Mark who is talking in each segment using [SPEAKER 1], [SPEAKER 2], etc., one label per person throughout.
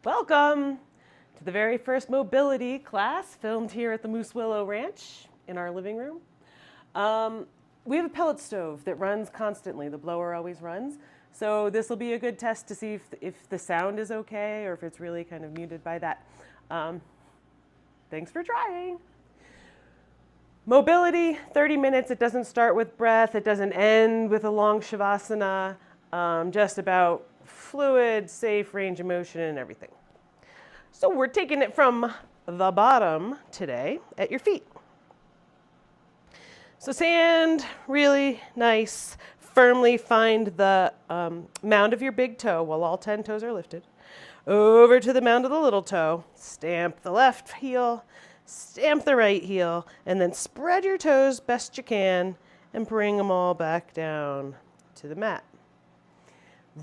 [SPEAKER 1] Welcome to the very first mobility class filmed here at the Moose Willow Ranch in our living room. We have a pellet stove that runs constantly. The blower always runs. So this will be a good test to see if the sound is okay or if it's really kind of muted by that. Thanks for trying. Mobility, 30 minutes. It doesn't start with breath. It doesn't end with a long shavasana. Just about fluid, safe range of motion and everything. So we're taking it from the bottom today at your feet. So stand really nice, firmly find the mound of your big toe while all 10 toes are lifted. Over to the mound of the little toe, stamp the left heel, stamp the right heel, and then spread your toes best you can and bring them all back down to the mat.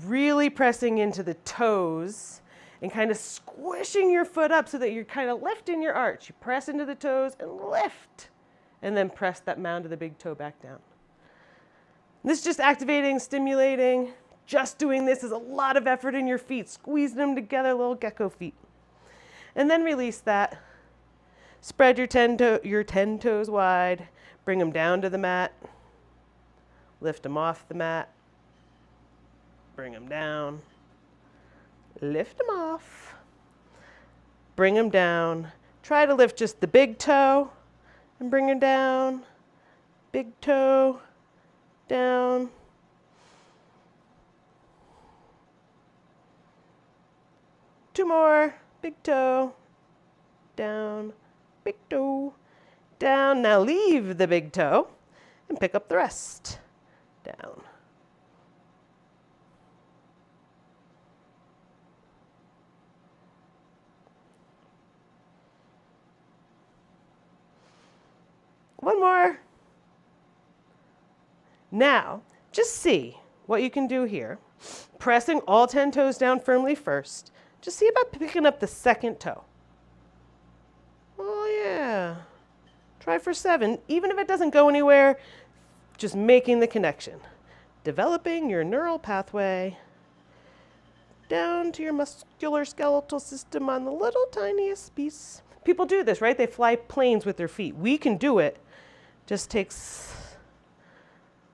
[SPEAKER 1] Really pressing into the toes and kind of squishing your foot up so that you're kind of lifting your arch. You press into the toes and lift, and then press that mound of the big toe back down. This is just activating, stimulating. Just doing this is a lot of effort in your feet, squeezing them together, little gecko feet. And then release that. Spread your 10 toes wide, bring them down to the mat, lift them off the mat. Bring them down, lift them off, bring them down. Try to lift just the big toe and bring her down, big toe, down. Two more, big toe, down, big toe, down. Now leave the big toe and pick up the rest, down. One more. Now, just see what you can do here. Pressing all 10 toes down firmly first. Just see about picking up the second toe. Oh yeah. Try for 7. Even if it doesn't go anywhere, just making the connection. Developing your neural pathway down to your musculoskeletal system on the little tiniest piece. People do this, right? They fly planes with their feet. We can do it. Just takes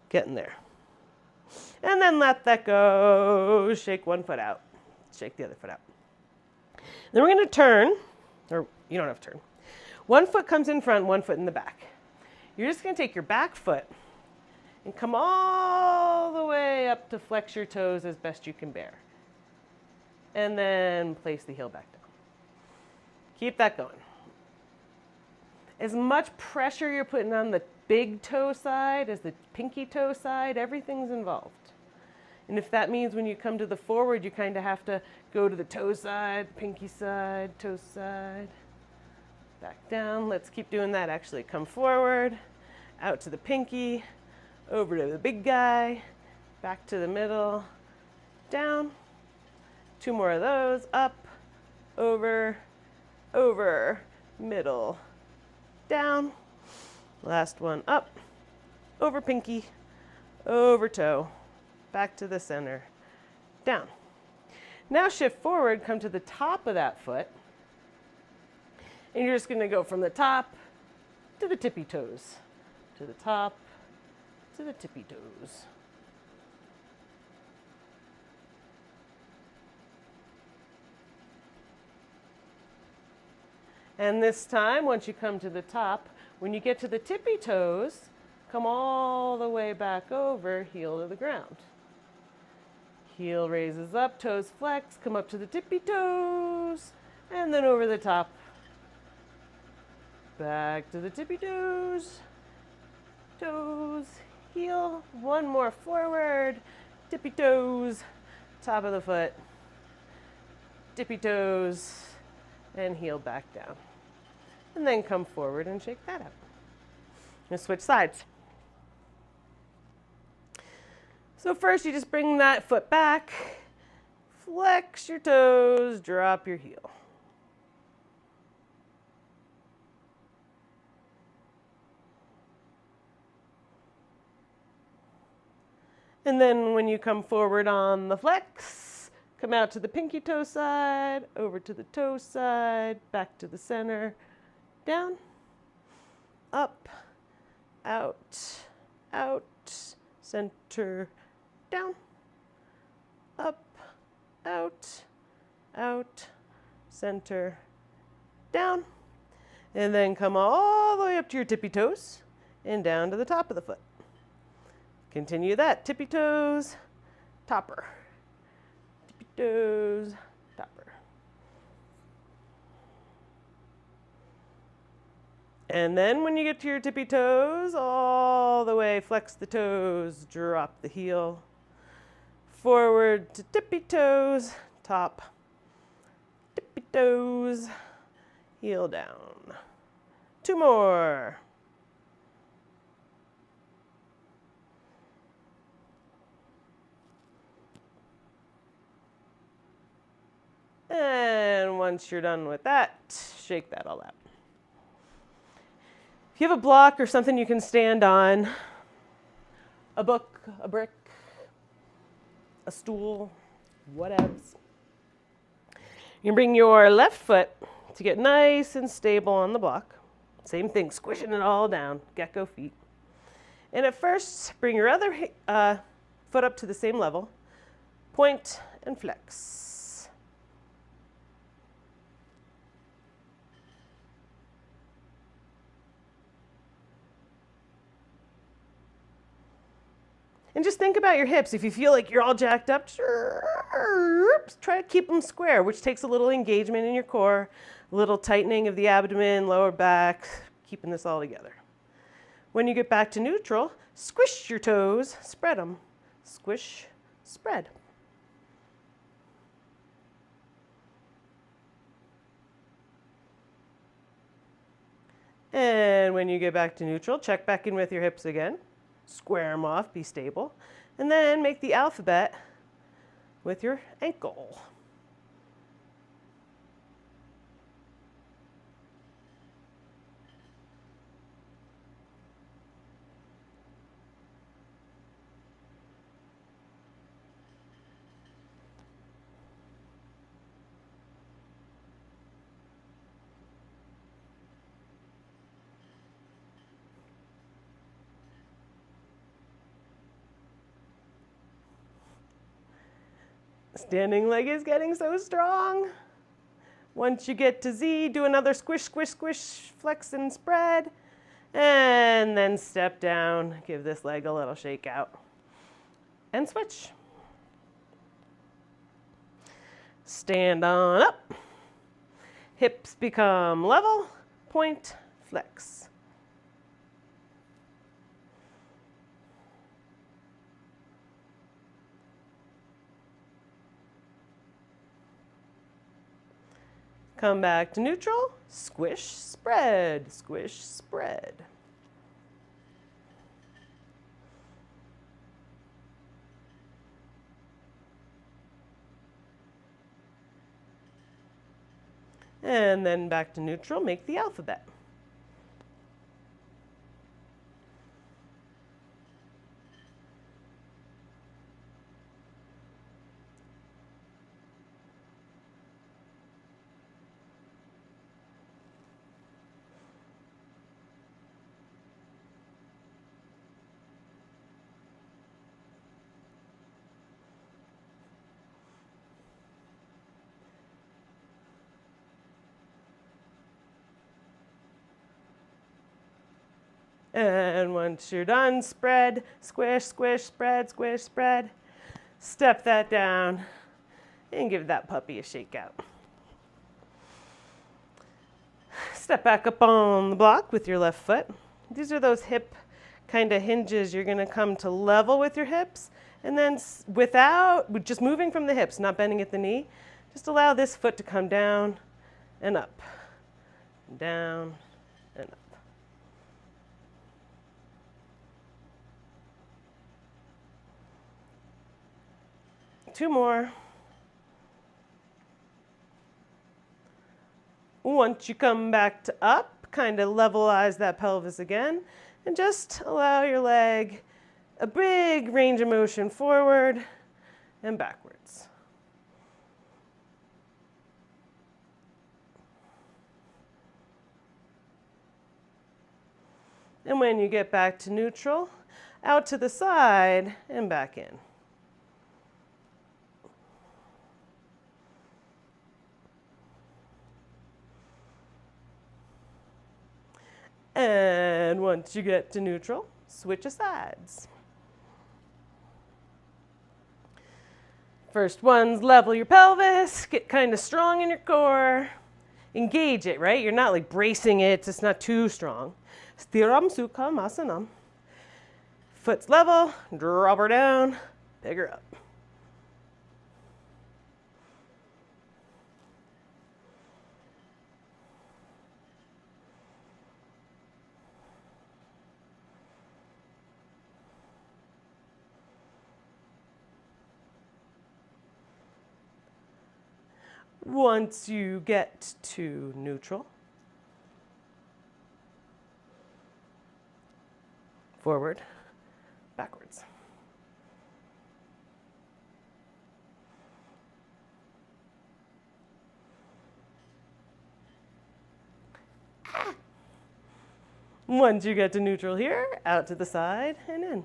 [SPEAKER 1] getting there. And then let that go. Shake one foot out. Shake the other foot out. Then we're going to turn, or you don't have to turn. One foot comes in front, one foot in the back. You're just going to take your back foot and come all the way up to flex your toes as best you can bear. And then place the heel back down. Keep that going. As much pressure you're putting on the big toe side as the pinky toe side, everything's involved. And if that means when you come to the forward, you kind of have to go to the toe side, pinky side, toe side, back down. Let's keep doing that actually. Come forward, out to the pinky, over to the big guy, back to the middle, down. 2 more of those, up, over, over, middle, down. Last one, up, over pinky, over toe, back to the center, down. Now shift forward, come to the top of that foot, and you're just gonna go from the top to the tippy toes, to the top, to the tippy toes. And this time, once you come to the top, when you get to the tippy toes, come all the way back over, heel to the ground. Heel raises up, toes flex, come up to the tippy toes, and then over the top. Back to the tippy toes, toes, heel, one more forward, tippy toes, top of the foot, tippy toes, and heel back down. And then come forward and shake that out. And switch sides. So first you just bring that foot back, flex your toes, drop your heel. And then when you come forward on the flex, Come out to the pinky toe side, over to the toe side, back to the center, down, up, out, out, center, down, up, out, out, center, down. And then come all the way up to your tippy toes and down to the top of the foot. Continue that, tippy toes, topper. Tippy toes, topper. And then when you get to your tippy toes, all the way, flex the toes, drop the heel. Forward to tippy toes, top, tippy toes, heel down. 2 more. And once you're done with that, shake that all out. If you have a block or something you can stand on, a book, a brick, a stool, whatevs, you can bring your left foot to get nice and stable on the block. Same thing, squishing it all down, gecko feet. And at first, bring your other foot up to the same level, point and flex. And just think about your hips. If you feel like you're all jacked up, try to keep them square, which takes a little engagement in your core, a little tightening of the abdomen, lower back, keeping this all together. When you get back to neutral, squish your toes, spread them. Squish, spread. And when you get back to neutral, check back in with your hips again. Square them off, be stable. And then make the alphabet with your ankle. Standing leg is getting so strong. Once you get to Z, do another squish, squish, squish, flex and spread. And then step down, give this leg a little shake out. And switch. Stand on up. Hips become level, point, flex. Come back to neutral, squish, spread, squish, spread. And then back to neutral, make the alphabet. And once you're done, spread, squish, squish, spread, squish, spread. Step that down and give that puppy a shake out. Step back up on the block with your left foot. These are those hip kind of hinges. You're going to come to level with your hips. And then just moving from the hips, not bending at the knee, just allow this foot to come down and up, down and up. Two more. Once you come back to up, kind of levelize that pelvis again, and just allow your leg a big range of motion forward and backwards. And when you get back to neutral, out to the side and back in. And once you get to neutral, switch sides. First one's level your pelvis, get kind of strong in your core. Engage it, right? You're not like bracing it, it's not too strong. Sthiram Sukham Asanam. Foot's level, drop her down, pick her up. Once you get to neutral, forward, backwards. Once you get to neutral here, out to the side and in.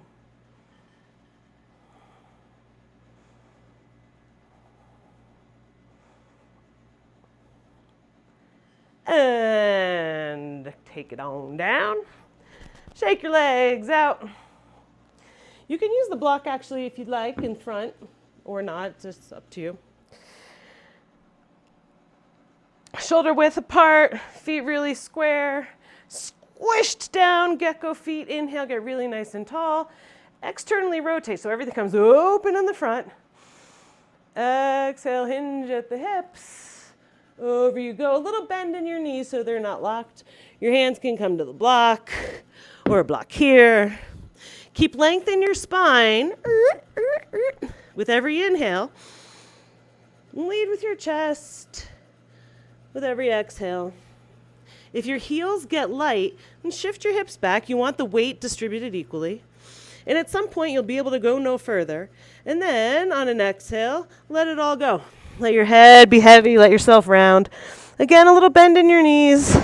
[SPEAKER 1] And take it on down. Shake your legs out. You can use the block actually if you'd like in front or not, just up to you. Shoulder width apart, feet really square. Squished down, gecko feet. Inhale, get really nice and tall. Externally rotate so everything comes open in the front. Exhale, hinge at the hips. Over you go. A little bend in your knees so they're not locked. Your hands can come to the block or a block here. Keep length in your spine with every inhale. Lead with your chest with every exhale. If your heels get light, then shift your hips back. You want the weight distributed equally. And at some point, you'll be able to go no further. And then on an exhale, let it all go. Let your head be heavy. Let yourself round. Again, a little bend in your knees.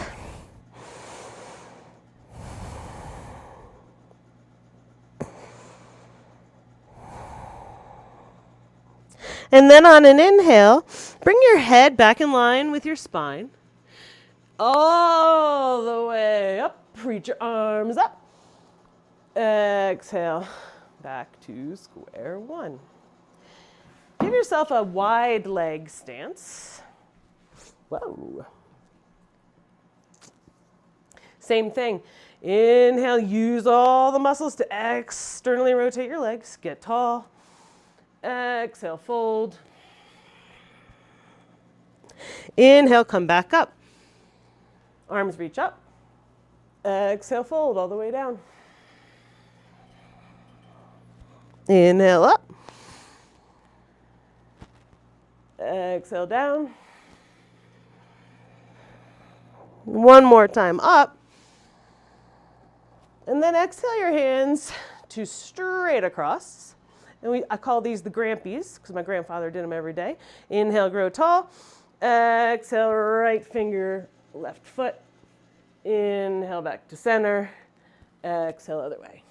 [SPEAKER 1] And then on an inhale, bring your head back in line with your spine. All the way up. Reach your arms up. Exhale. Back to square one. Give yourself a wide leg stance. Whoa. Same thing. Inhale, use all the muscles to externally rotate your legs. Get tall. Exhale, fold. Inhale, come back up. Arms reach up. Exhale, fold all the way down. Inhale up. Exhale down. One more time up. And then exhale your hands to straight across. And I call these the Grampies because my grandfather did them every day. Inhale, grow tall. Exhale, right finger, left foot. Inhale, back to center. Exhale, other way.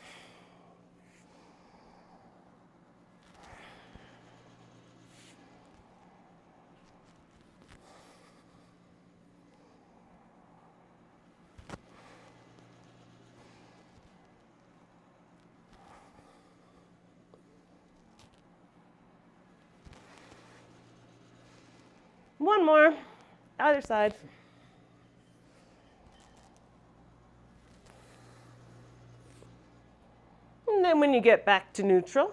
[SPEAKER 1] One more, other side. And then when you get back to neutral,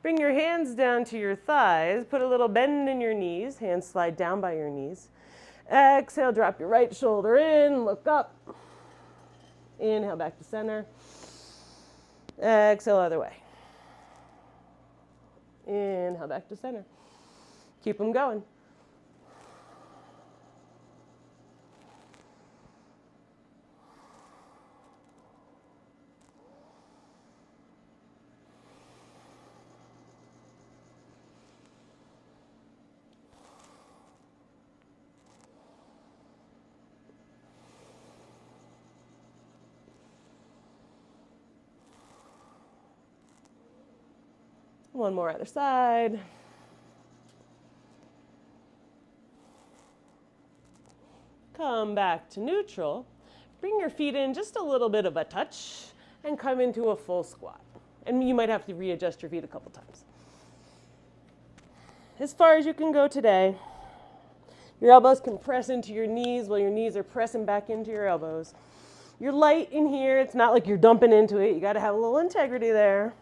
[SPEAKER 1] bring your hands down to your thighs, put a little bend in your knees, hands slide down by your knees. Exhale, drop your right shoulder in, look up. Inhale, back to center. Exhale, other way. Inhale, back to center. Keep them going. One more other side. Come back to neutral. Bring your feet in just a little bit of a touch and come into a full squat. And you might have to readjust your feet a couple times. As far as you can go today. Your elbows can press into your knees while your knees are pressing back into your elbows. You're light in here. It's not like you're dumping into it. You got to have a little integrity there.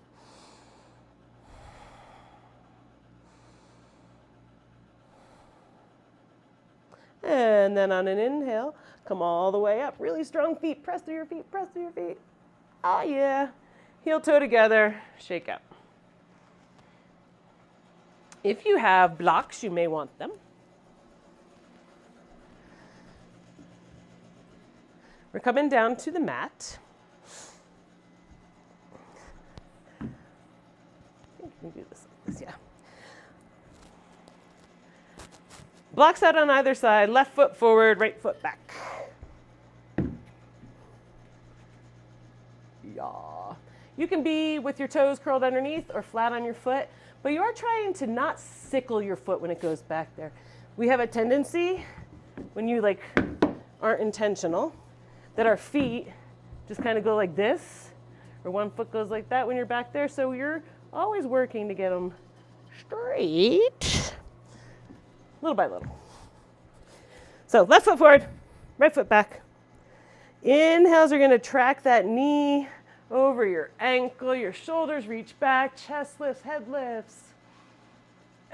[SPEAKER 1] And then on an inhale, come all the way up. Really strong feet. Press through your feet. Press through your feet. Oh, yeah. Heel toe together. Shake out. If you have blocks, you may want them. We're coming down to the mat. I think you can do this like this, yeah. Blocks out on either side, left foot forward, right foot back. Yeah. You can be with your toes curled underneath or flat on your foot, but you are trying to not sickle your foot when it goes back there. We have a tendency, when you aren't intentional, that our feet just kind of go like this, or one foot goes like that when you're back there. So you're always working to get them straight, little by little. So left foot forward, right foot back. Inhales are gonna track that knee over your ankle, your shoulders reach back, chest lifts, head lifts.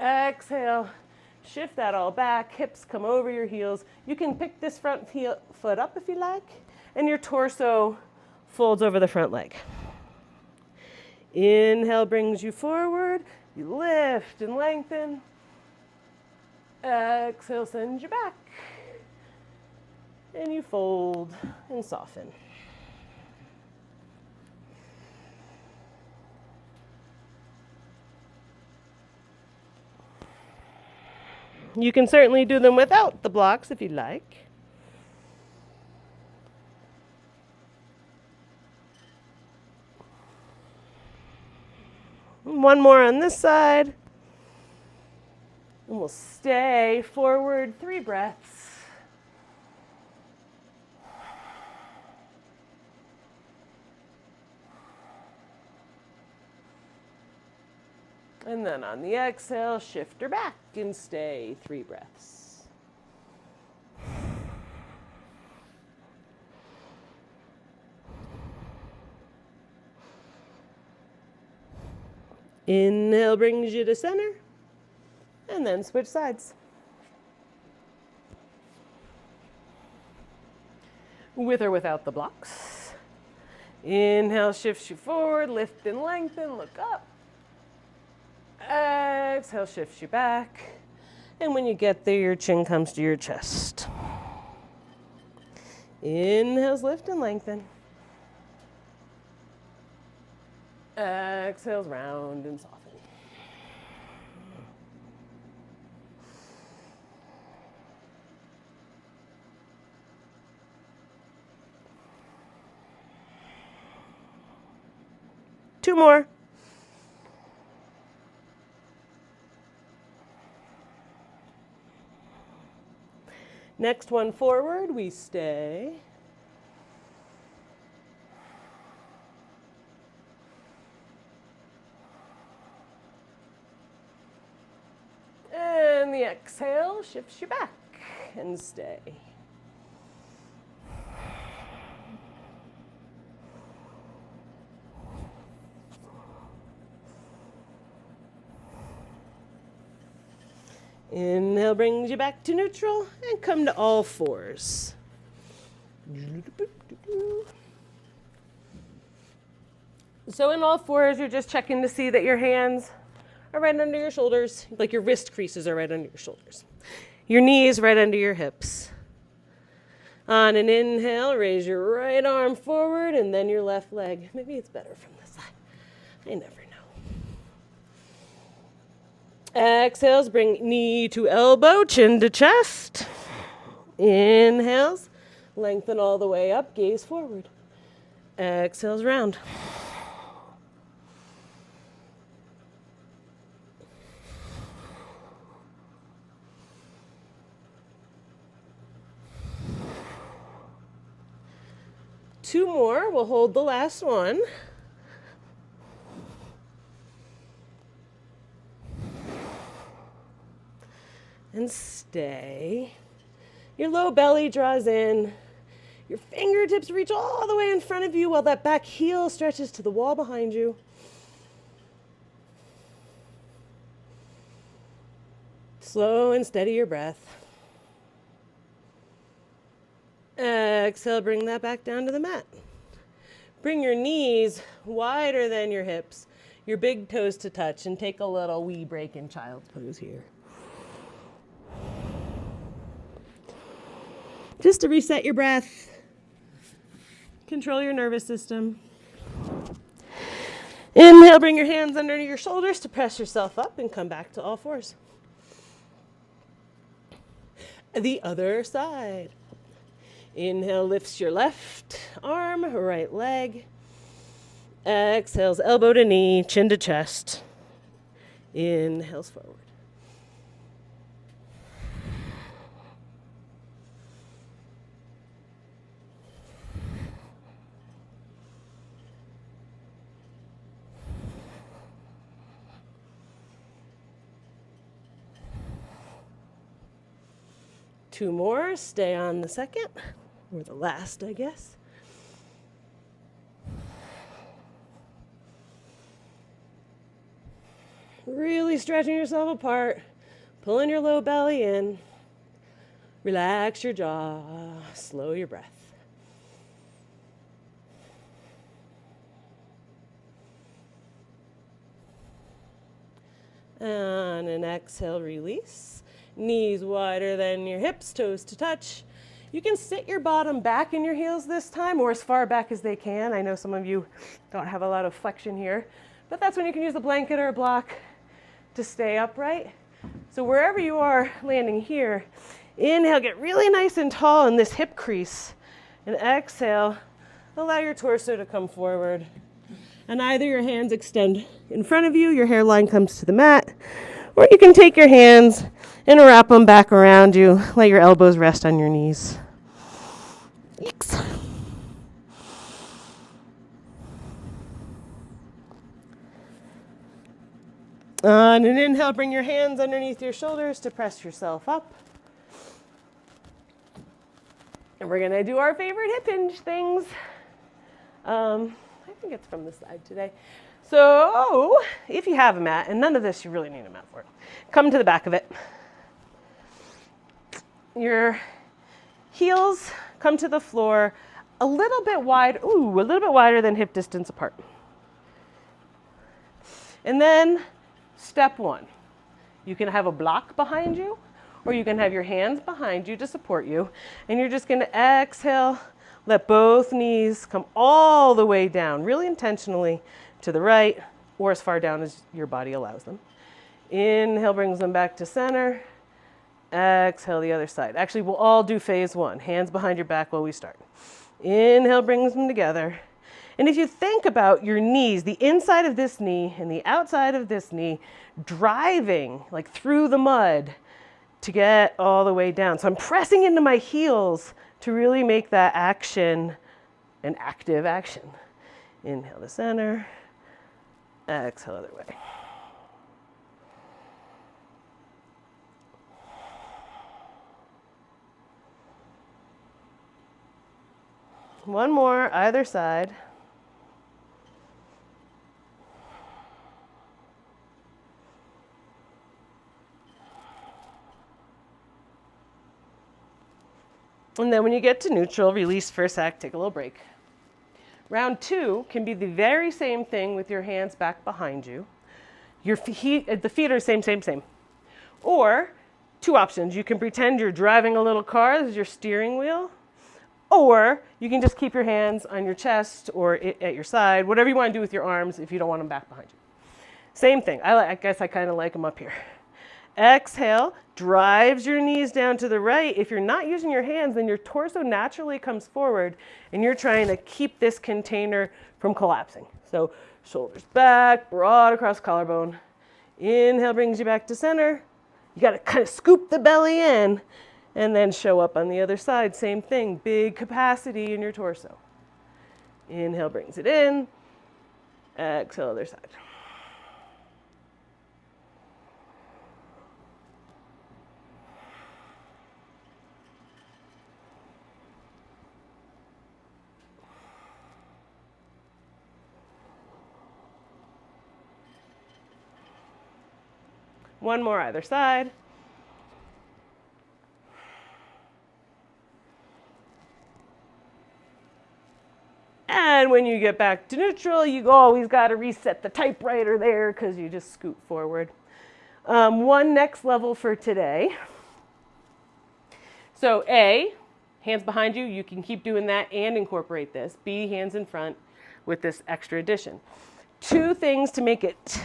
[SPEAKER 1] Exhale, shift that all back, hips come over your heels. You can pick this front foot up if you like, and your torso folds over the front leg. Inhale brings you forward. You lift and lengthen. Exhale sends you back. And you fold and soften. You can certainly do them without the blocks if you'd like. One more on this side. And we'll stay forward 3 breaths. And then on the exhale, shift her back and stay 3 breaths. Inhale brings you to center, and then switch sides. With or without the blocks. Inhale shifts you forward, lift and lengthen, look up. Exhale shifts you back, and when you get there, your chin comes to your chest. Inhales, lift and lengthen. Exhales, round and soften. Two more. Next one forward, we stay. And the exhale shifts you back and stay. Inhale brings you back to neutral and come to all fours. So in all fours, you're just checking to see that your hands are right under your shoulders, like your wrist creases are right under your shoulders. Your knees right under your hips. On an inhale, raise your right arm forward and then your left leg. Maybe it's better from this side. I never know. Exhales, bring knee to elbow, chin to chest. Inhales, lengthen all the way up, gaze forward. Exhales, round. 2 more. We'll hold the last one. And stay. Your low belly draws in. Your fingertips reach all the way in front of you while that back heel stretches to the wall behind you. Slow and steady your breath. Exhale, bring that back down to the mat. Bring your knees wider than your hips, your big toes to touch, and take a little wee break in child's pose here. Just to reset your breath, control your nervous system. Inhale, bring your hands underneath your shoulders to press yourself up and come back to all fours. The other side. Inhale, lifts your left arm, right leg. Exhales, elbow to knee, chin to chest. Inhales forward. Two more, stay on the second, or the last, I guess. Really stretching yourself apart, pulling your low belly in. Relax your jaw, slow your breath. On an exhale, release. Knees wider than your hips, toes to touch. You can sit your bottom back in your heels this time, or as far back as they can. I know some of you don't have a lot of flexion here, but that's when you can use a blanket or a block to stay upright. So wherever you are landing here, inhale, get really nice and tall in this hip crease. And exhale, allow your torso to come forward. And either your hands extend in front of you, your hairline comes to the mat, or you can take your hands and wrap them back around you. Let your elbows rest on your knees. Yikes. On an inhale, bring your hands underneath your shoulders to press yourself up. And we're gonna do our favorite hip hinge things. I think it's from this side today. So if you have a mat, and none of this you really need a mat for, come to the back of it. Your heels come to the floor a little bit wider than hip distance apart. And then step one, you can have a block behind you, or you can have your hands behind you to support you. And you're just gonna exhale, let both knees come all the way down, really intentionally to the right, or as far down as your body allows them. Inhale brings them back to center. Exhale the other side. Actually, we'll all do phase one. Hands behind your back while we start. Inhale brings them together. And if you think about your knees, the inside of this knee and the outside of this knee driving like through the mud to get all the way down. So I'm pressing into my heels to really make that action an active action. Inhale to center. Exhale other way. One more, either side. And then when you get to neutral, release for a sec, take a little break. Round two can be the very same thing with your hands back behind you. The feet are same. Or two options. You can pretend you're driving a little car, this is your steering wheel. Or you can just keep your hands on your chest or at your side, whatever you want to do with your arms if you don't want them back behind you. Same thing. I guess I kind of like them up here. Exhale, drives your knees down to the right. If you're not using your hands, then your torso naturally comes forward and you're trying to keep this container from collapsing. So shoulders back, broad across collarbone. Inhale brings you back to center. You got to kind of scoop the belly in and then show up on the other side. Same thing, big capacity in your torso. Inhale brings it in. Exhale, other side. One more either side. And when you get back to neutral, you always got to reset the typewriter there because you just scoot forward. One next level for today. So A, hands behind you. You can keep doing that and incorporate this. B, hands in front with this extra addition. Two things to make it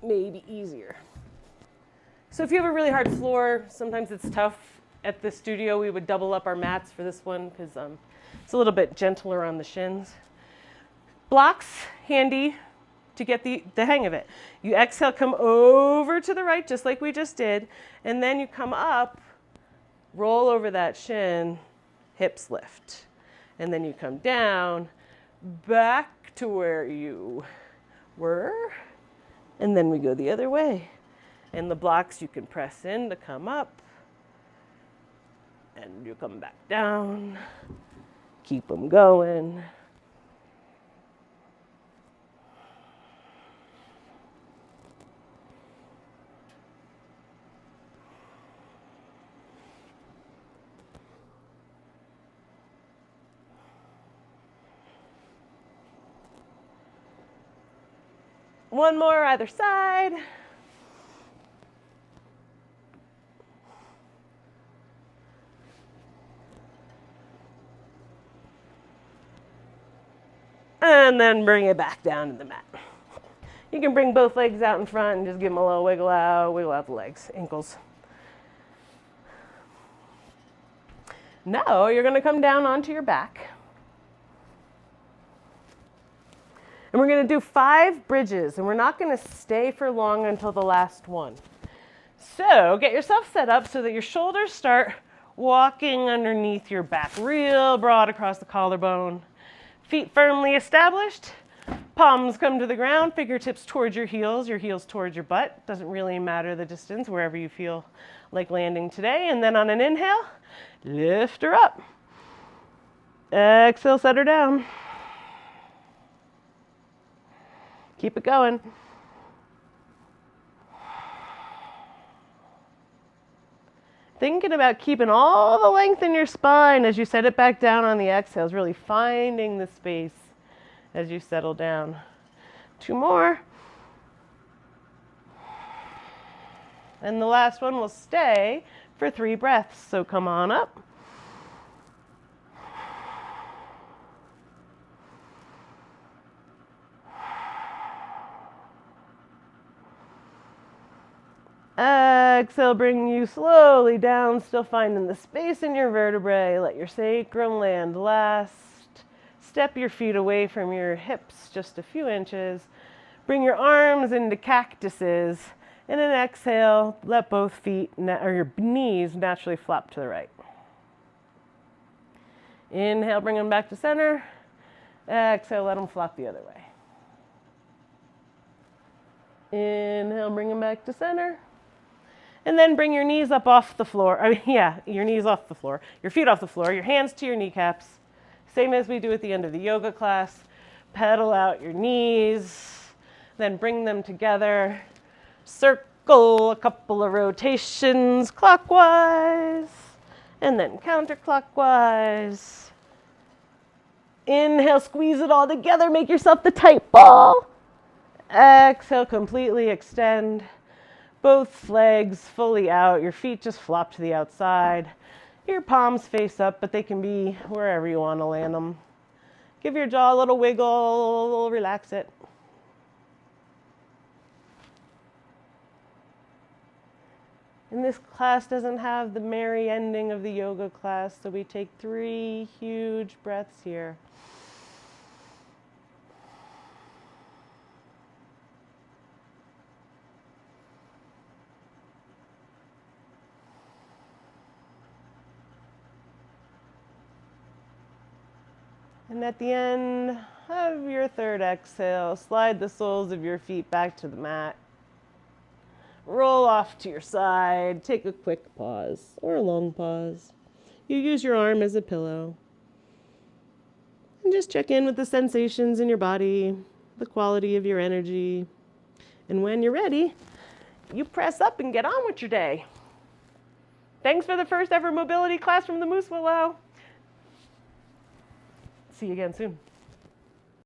[SPEAKER 1] maybe easier. So if you have a really hard floor, sometimes it's tough. At the studio, we would double up our mats for this one because it's a little bit gentler on the shins. Blocks, handy to get the hang of it. You exhale, come over to the right, just like we just did, and then you come up, roll over that shin, hips lift. And then you come down, back to where you were, and then we go the other way. And the blocks you can press in to come up, and you come back down. Keep them going. One more either side. And then bring it back down to the mat. You can bring both legs out in front and just give them a little wiggle out the legs, ankles. Now you're going to come down onto your back. And we're going to do 5 bridges, and we're not going to stay for long until the last one. So get yourself set up so that your shoulders start walking underneath your back, real broad across the collarbone. Feet firmly established. Palms come to the ground, fingertips towards your heels towards your butt. Doesn't really matter the distance, wherever you feel like landing today. And then on an inhale, lift her up. Exhale, set her down. Keep it going. Thinking about keeping all the length in your spine as you set it back down on the exhales, really finding the space as you settle down. 2 more. And the last one will stay for 3 breaths. So come on up. Exhale, bring you slowly down, still finding the space in your vertebrae. Let your sacrum land last. Step your feet away from your hips just a few inches. Bring your arms into cactuses. And an exhale, let both feet or your knees naturally flop to the right. Inhale, bring them back to center. Exhale, let them flop the other way. Inhale, bring them back to center. And then bring your knees up off the floor. Your knees off the floor. Your feet off the floor. Your hands to your kneecaps. Same as we do at the end of the yoga class. Pedal out your knees. Then bring them together. Circle a couple of rotations clockwise. And then counterclockwise. Inhale, squeeze it all together. Make yourself the tight ball. Exhale, completely extend. Both legs fully out. Your feet just flop to the outside. Your palms face up, but they can be wherever you want to land them. Give your jaw a little wiggle, relax it. And this class doesn't have the merry ending of the yoga class, so we take 3 huge breaths here. And at the end of your third exhale, slide the soles of your feet back to the mat. Roll off to your side. Take a quick pause or a long pause. You use your arm as a pillow. And just check in with the sensations in your body, the quality of your energy. And when you're ready, you press up and get on with your day. Thanks for the first ever mobility class from the Moose Willow. See you again soon.